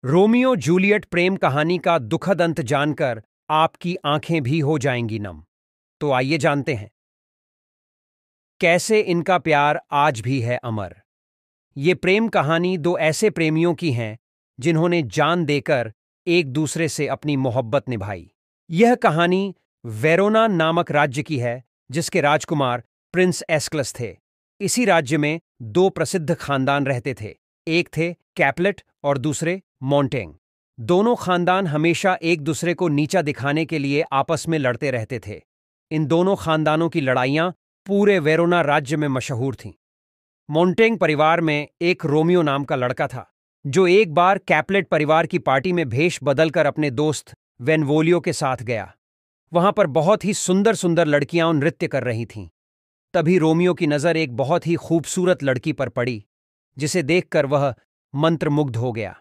Romeo Juliet प्रेम कहानी का दुखद अंत जानकर आपकी आंखें भी हो जाएंगी नम। तो आइए जानते हैं कैसे इनका प्यार आज भी है अमर। ये प्रेम कहानी दो ऐसे प्रेमियों की है जिन्होंने जान देकर एक दूसरे से अपनी मोहब्बत निभाई। यह कहानी वेरोना नामक राज्य की है जिसके राजकुमार प्रिंस एस्क्लस थे। इसी राज्य में दो प्रसिद्ध खानदान रहते थे। एक थे कैपलेट और दूसरे मोंटेंग। दोनों खानदान हमेशा एक दूसरे को नीचा दिखाने के लिए आपस में लड़ते रहते थे। इन दोनों खानदानों की लड़ाइयां पूरे वेरोना राज्य में मशहूर थीं। मोंटेंग परिवार में एक रोमियो नाम का लड़का था जो एक बार कैपलेट परिवार की पार्टी में भेष बदलकर अपने दोस्त वेनवोलियो के साथ गया। वहां पर बहुत ही सुंदर सुंदर लड़कियां नृत्य कर रही थीं। तभी रोमियो की नजर एक बहुत ही खूबसूरत लड़की पर पड़ी जिसे देखकर वह मंत्रमुग्ध हो गया।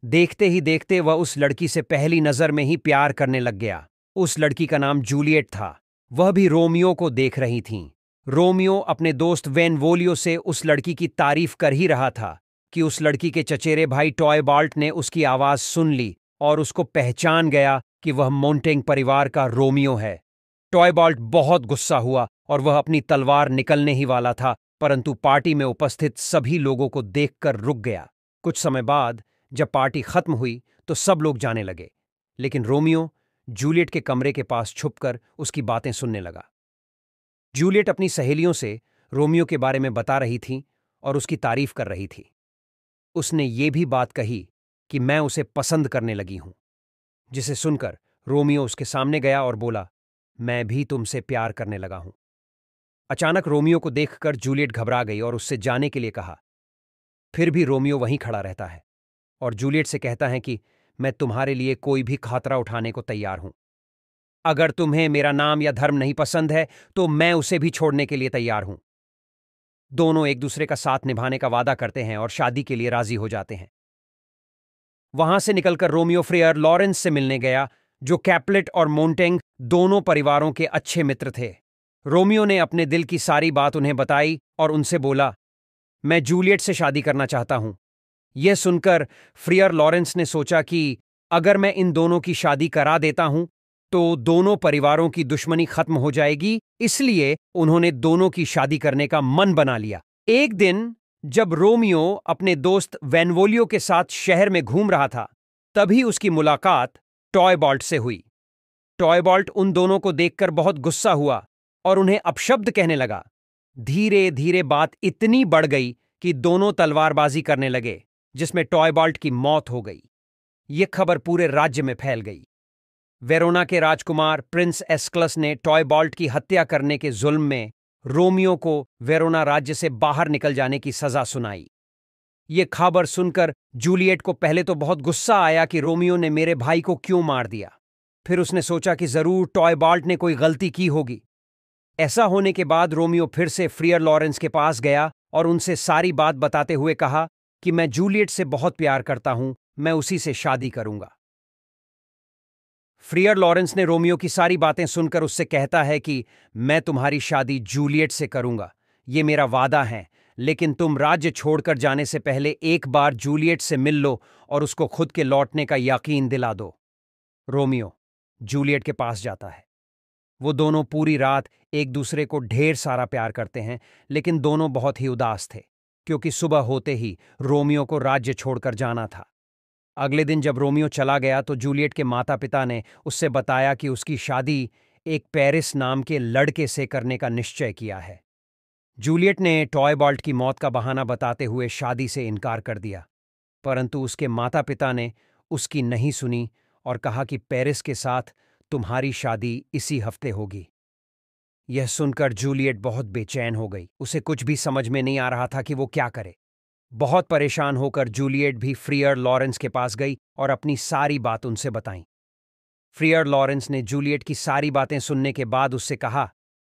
देखते ही देखते वह उस लड़की से पहली नजर में ही प्यार करने लग गया। उस लड़की का नाम जूलियट था। वह भी रोमियो को देख रही थीं। रोमियो अपने दोस्त वेनवोलियो से उस लड़की की तारीफ कर ही रहा था कि उस लड़की के चचेरे भाई टॉयबाल्ट ने उसकी आवाज सुन ली और उसको पहचान गया कि वह मोंटेंग परिवार का रोमियो है। टॉयबाल्ट बहुत गुस्सा हुआ और वह अपनी तलवार निकलने ही वाला था, परंतु पार्टी में उपस्थित सभी लोगों को देखकर रुक गया। कुछ समय बाद जब पार्टी खत्म हुई तो सब लोग जाने लगे, लेकिन रोमियो जूलियट के कमरे के पास छुपकर उसकी बातें सुनने लगा। जूलियट अपनी सहेलियों से रोमियो के बारे में बता रही थी और उसकी तारीफ कर रही थी। उसने ये भी बात कही कि मैं उसे पसंद करने लगी हूं, जिसे सुनकर रोमियो उसके सामने गया और बोला, मैं भी तुमसे प्यार करने लगा हूं। अचानक रोमियो को देखकर जूलियट घबरा गई और उससे जाने के लिए कहा। फिर भी रोमियो वहीं खड़ा रहता है और जूलियट से कहता है कि मैं तुम्हारे लिए कोई भी खतरा उठाने को तैयार हूं। अगर तुम्हें मेरा नाम या धर्म नहीं पसंद है तो मैं उसे भी छोड़ने के लिए तैयार हूं। दोनों एक दूसरे का साथ निभाने का वादा करते हैं और शादी के लिए राजी हो जाते हैं। वहां से निकलकर रोमियो फ्रियर लॉरेंस से मिलने गया, जो कैपलेट और मोंटेंग दोनों परिवारों के अच्छे मित्र थे। रोमियो ने अपने दिल की सारी बात उन्हें बताई और उनसे बोला, मैं जूलियट से शादी करना चाहता हूं। यह सुनकर फ्रियर लॉरेंस ने सोचा कि अगर मैं इन दोनों की शादी करा देता हूं तो दोनों परिवारों की दुश्मनी खत्म हो जाएगी, इसलिए उन्होंने दोनों की शादी करने का मन बना लिया। एक दिन जब रोमियो अपने दोस्त वेनवोलियो के साथ शहर में घूम रहा था, तभी उसकी मुलाकात टॉयबाल्ट से हुई। टॉयबाल्ट उन दोनों को देखकर बहुत गुस्सा हुआ और उन्हें अपशब्द कहने लगा। धीरे धीरे बात इतनी बढ़ गई कि दोनों तलवारबाजी करने लगे, जिसमें टॉयबाल्ट की मौत हो गई। यह खबर पूरे राज्य में फैल गई। वेरोना के राजकुमार प्रिंस एस्क्लस ने टॉयबाल्ट की हत्या करने के जुल्म में रोमियो को वेरोना राज्य से बाहर निकल जाने की सजा सुनाई। यह खबर सुनकर जूलियट को पहले तो बहुत गुस्सा आया कि रोमियो ने मेरे भाई को क्यों मार दिया। फिर उसने सोचा कि जरूर टॉयबाल्ट ने कोई गलती की होगी। ऐसा होने के बाद रोमियो फिर से फ्रियर लॉरेंस के पास गया और उनसे सारी बात बताते हुए कहा कि मैं जूलियट से बहुत प्यार करता हूं, मैं उसी से शादी करूंगा। फ्रियर लॉरेंस ने रोमियो की सारी बातें सुनकर उससे कहता है कि मैं तुम्हारी शादी जूलियट से करूंगा, ये मेरा वादा है, लेकिन तुम राज्य छोड़कर जाने से पहले एक बार जूलियट से मिल लो और उसको खुद के लौटने का यकीन दिला दो। रोमियो जूलियट के पास जाता है। वो दोनों पूरी रात एक दूसरे को ढेर सारा प्यार करते हैं, लेकिन दोनों बहुत ही उदास थे क्योंकि सुबह होते ही रोमियो को राज्य छोड़कर जाना था। अगले दिन जब रोमियो चला गया तो जूलियट के माता पिता ने उससे बताया कि उसकी शादी एक पेरिस नाम के लड़के से करने का निश्चय किया है। जूलियट ने टॉयबाल्ट की मौत का बहाना बताते हुए शादी से इनकार कर दिया, परंतु उसके माता पिता ने उसकी नहीं सुनी और कहा कि पेरिस के साथ तुम्हारी शादी इसी हफ्ते होगी। यह सुनकर जूलियट बहुत बेचैन हो गई। उसे कुछ भी समझ में नहीं आ रहा था कि वो क्या करे। बहुत परेशान होकर जूलियट भी फ्रियर लॉरेंस के पास गई और अपनी सारी बात उनसे बताई। फ्रियर लॉरेंस ने जूलियट की सारी बातें सुनने के बाद उससे कहा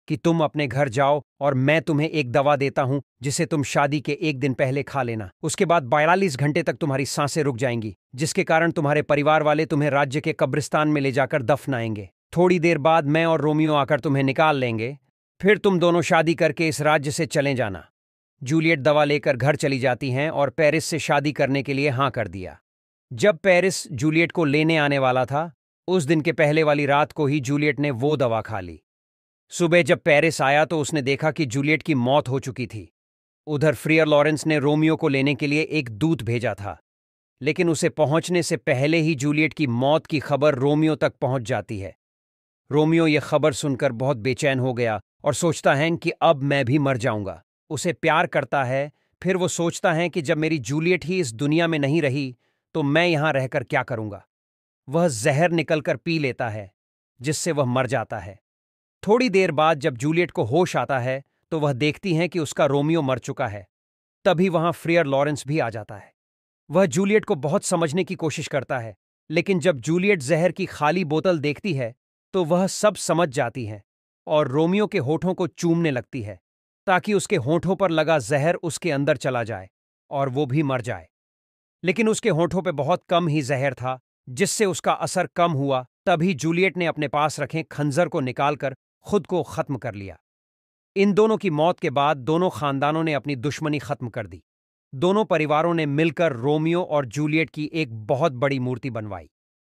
कि तुम अपने घर जाओ और मैं तुम्हें एक दवा देता हूं जिसे तुम शादी के एक दिन पहले खा लेना। उसके बाद 42 घंटे तक तुम्हारी सांसें रुक जाएंगी, जिसके कारण तुम्हारे परिवार वाले तुम्हें राज्य के कब्रिस्तान में ले जाकर दफनाएंगे। थोड़ी देर बाद मैं और रोमियो आकर तुम्हें निकाल लेंगे, फिर तुम दोनों शादी करके इस राज्य से चले जाना। जूलियट दवा लेकर घर चली जाती हैं और पेरिस से शादी करने के लिए हाँ कर दिया। जब पेरिस जूलियट को लेने आने वाला था, उस दिन के पहले वाली रात को ही जूलियट ने वो दवा खा ली। सुबह जब पेरिस आया तो उसने देखा कि जूलियट की मौत हो चुकी थी। उधर फ्रियर लॉरेंस ने रोमियो को लेने के लिए एक दूत भेजा था, लेकिन उसे पहुंचने से पहले ही जूलियट की मौत की खबर रोमियो तक पहुंच जाती है। रोमियो यह खबर सुनकर बहुत बेचैन हो गया और सोचता है कि अब मैं भी मर जाऊंगा। उसे प्यार करता है, फिर वो सोचता है कि जब मेरी जूलियट ही इस दुनिया में नहीं रही तो मैं यहां रहकर क्या करूंगा। वह जहर निकलकर पी लेता है, जिससे वह मर जाता है। थोड़ी देर बाद जब जूलियट को होश आता है तो वह देखती है कि उसका रोमियो मर चुका है। तभी वहां फ्रियर लॉरेंस भी आ जाता है। वह जूलियट को बहुत समझने की कोशिश करता है, लेकिन जब जूलियट जहर की खाली बोतल देखती है तो वह सब समझ जाती है और रोमियो के होठों को चूमने लगती है, ताकि उसके होठों पर लगा जहर उसके अंदर चला जाए और वो भी मर जाए। लेकिन उसके होठों पे बहुत कम ही जहर था, जिससे उसका असर कम हुआ। तभी जूलियट ने अपने पास रखे खंजर को निकालकर खुद को खत्म कर लिया। इन दोनों की मौत के बाद दोनों खानदानों ने अपनी दुश्मनी खत्म कर दी। दोनों परिवारों ने मिलकर रोमियो और जूलियट की एक बहुत बड़ी मूर्ति बनवाई।